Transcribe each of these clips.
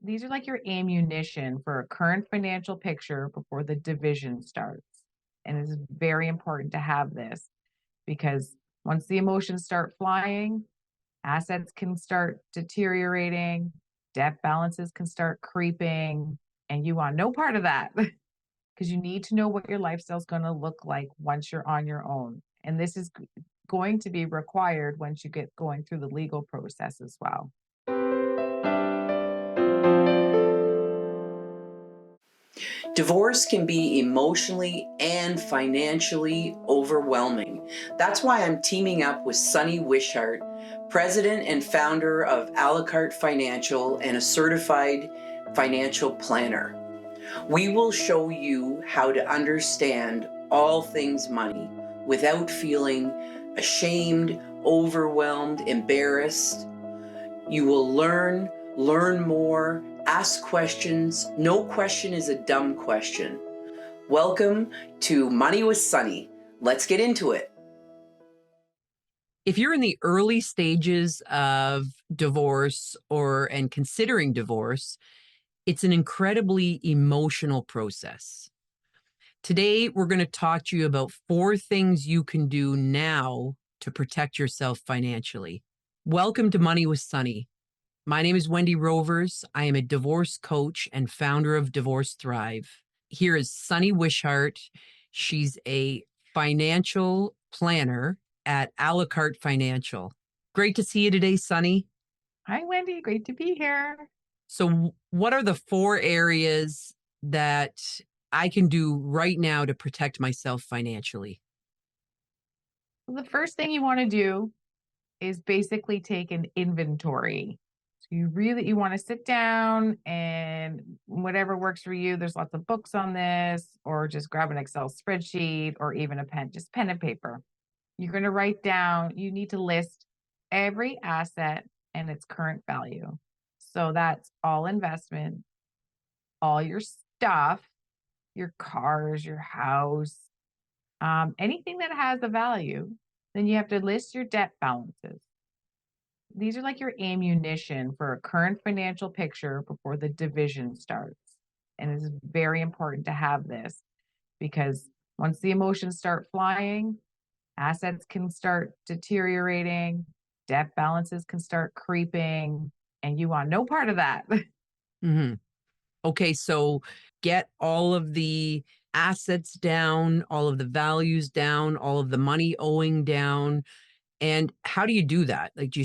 These are like your ammunition for a current financial picture before the division starts. And it's very important to have this because once the emotions start flying, assets can start deteriorating, debt balances can start creeping, and you want no part of that because you need to know what your lifestyle is going to look like once you're on your own. And this is going to be required once you get going through the legal process as well. Divorce can be emotionally and financially overwhelming. That's why I'm teaming up with Sunny Wishart, president and founder of a la carte Financial and a certified financial planner. We will show you how to understand all things money without feeling ashamed, overwhelmed, embarrassed. You will learn more, ask questions. No question is a dumb question. Welcome to Money with Sunny. Let's get into it. If you're in the early stages of divorce and considering divorce, it's an incredibly emotional process. Today, we're going to talk to you about 4 things you can do now to protect yourself financially. Welcome to Money with Sunny. My name is Wendy Rovers. I am a divorce coach and founder of Divorce Thrive. Here is Sunny Wishart. She's a financial planner at a la carte Financial. Great to see you today, Sunny. Hi, Wendy. Great to be here. So what are the 4 areas that I can do right now to protect myself financially? The first thing you want to do is basically take an inventory. So you want to sit down and whatever works for you. There's lots of books on this, or just grab an Excel spreadsheet or even a pen, just pen and paper. You're going to write down, you need to list every asset and its current value. So that's all investment, all your stuff, your cars, your house, anything that has a value. Then you have to list your debt balances. These are like your ammunition for a current financial picture before the division starts. And it's very important to have this because once the emotions start flying, assets can start deteriorating, debt balances can start creeping, and you want no part of that. Mm-hmm. Okay, so get all of the assets down, all of the values down, all of the money owing down. And how do you do that? Like,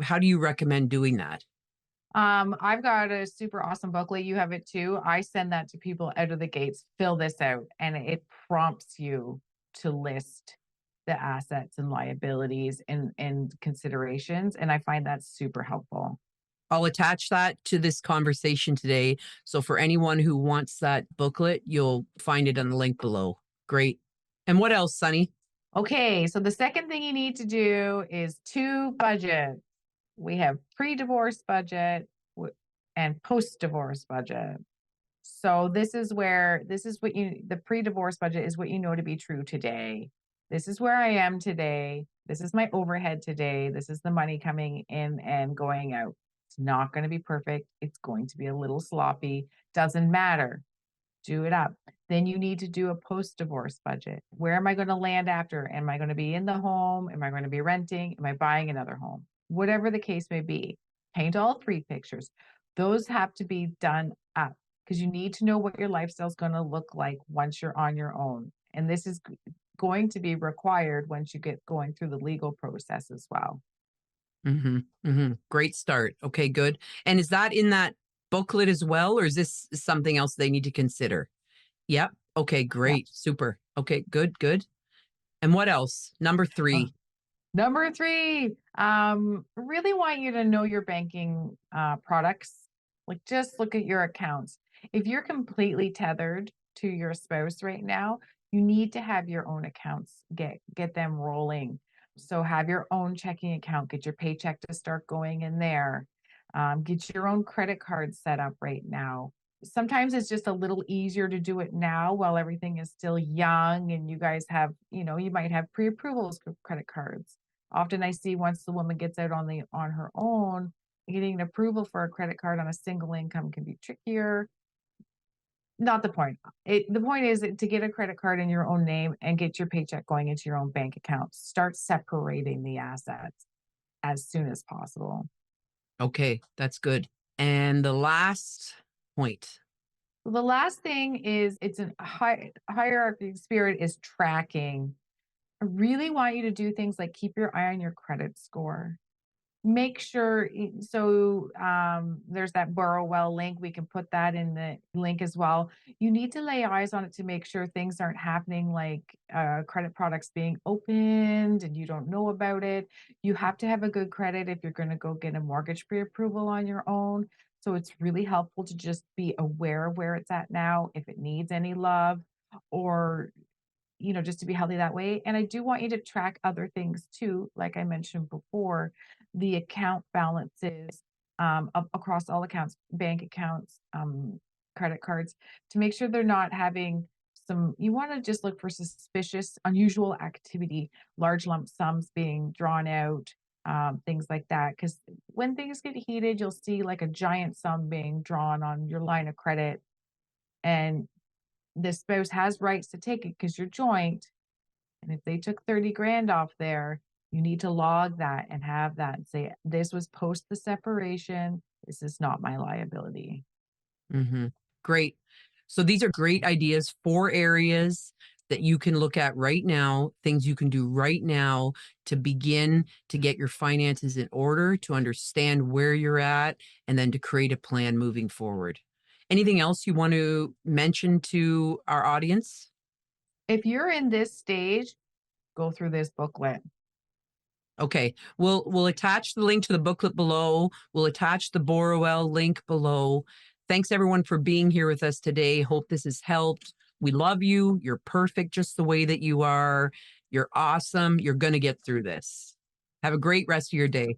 how do you recommend doing that? I've got a super awesome booklet. You have it too. I send that to people out of the gates. Fill this out, and it prompts you to list the assets and liabilities and considerations. And I find that super helpful. I'll attach that to this conversation today. So for anyone who wants that booklet, you'll find it on the link below. Great. And what else, Sunny? Okay, so the second thing you need to do is to budget. We have pre-divorce budget and post-divorce budget. So the pre-divorce budget is what you know to be true today. This is where I am today. This is my overhead today. This is the money coming in and going out. It's not going to be perfect. It's going to be a little sloppy. Doesn't matter. Do it up. Then you need to do a post-divorce budget. Where am I going to land after? Am I going to be in the home? Am I going to be renting? Am I buying another home? Whatever the case may be, paint all 3 pictures. Those have to be done up because you need to know what your lifestyle is going to look like once you're on your own. And this is going to be required once you get going through the legal process as well. Mm-hmm. Mm-hmm. Great start. Okay, good. And is that in that booklet as well, or is this something else they need to consider? Yep. Okay, Yeah. great. Super. Okay, good, good. And what else? Number 3. Number 3, really want you to know your banking products. Like just look at your accounts. If you're completely tethered to your spouse right now, you need to have your own accounts, get them rolling. So have your own checking account, get your paycheck to start going in there. Get your own credit card set up right now. Sometimes it's just a little easier to do it now while everything is still young and you guys have, you might have pre-approvals for credit cards. Often I see once the woman gets out on her own, getting an approval for a credit card on a single income can be trickier. Not the point. The point is to get a credit card in your own name and get your paycheck going into your own bank account. Start separating the assets as soon as possible. Okay, that's good. And the last point. The last thing is it's a hierarchy spirit is tracking. I really want you to do things like keep your eye on your credit score. Make sure there's that Borrow Well link. We can put that in the link as well. You need to lay eyes on it to make sure things aren't happening like credit products being opened and you don't know about it. You have to have a good credit if you're going to go get a mortgage pre-approval on your own. So it's really helpful to just be aware of where it's at now, if it needs any love, or just to be healthy that way. And I do want you to track other things too, like I mentioned before, the account balances across all accounts, bank accounts, credit cards, to make sure they're not having you want to just look for suspicious, unusual activity, large lump sums being drawn out, things like that. Because when things get heated, you'll see like a giant sum being drawn on your line of credit. And the spouse has rights to take it because you're joint. And if they took 30 grand off there, you need to log that and have that and say, this was post the separation. This is not my liability. Great. So these are great ideas, 4 areas that you can look at right now, things you can do right now to begin to get your finances in order, to understand where you're at, and then to create a plan moving forward. Anything else you want to mention to our audience? If you're in this stage, go through this booklet. Okay, we'll attach the link to the booklet below. We'll attach the Borrow Well link below. Thanks everyone for being here with us today. Hope this has helped. We love you. You're perfect just the way that you are. You're awesome. You're going to get through this. Have a great rest of your day.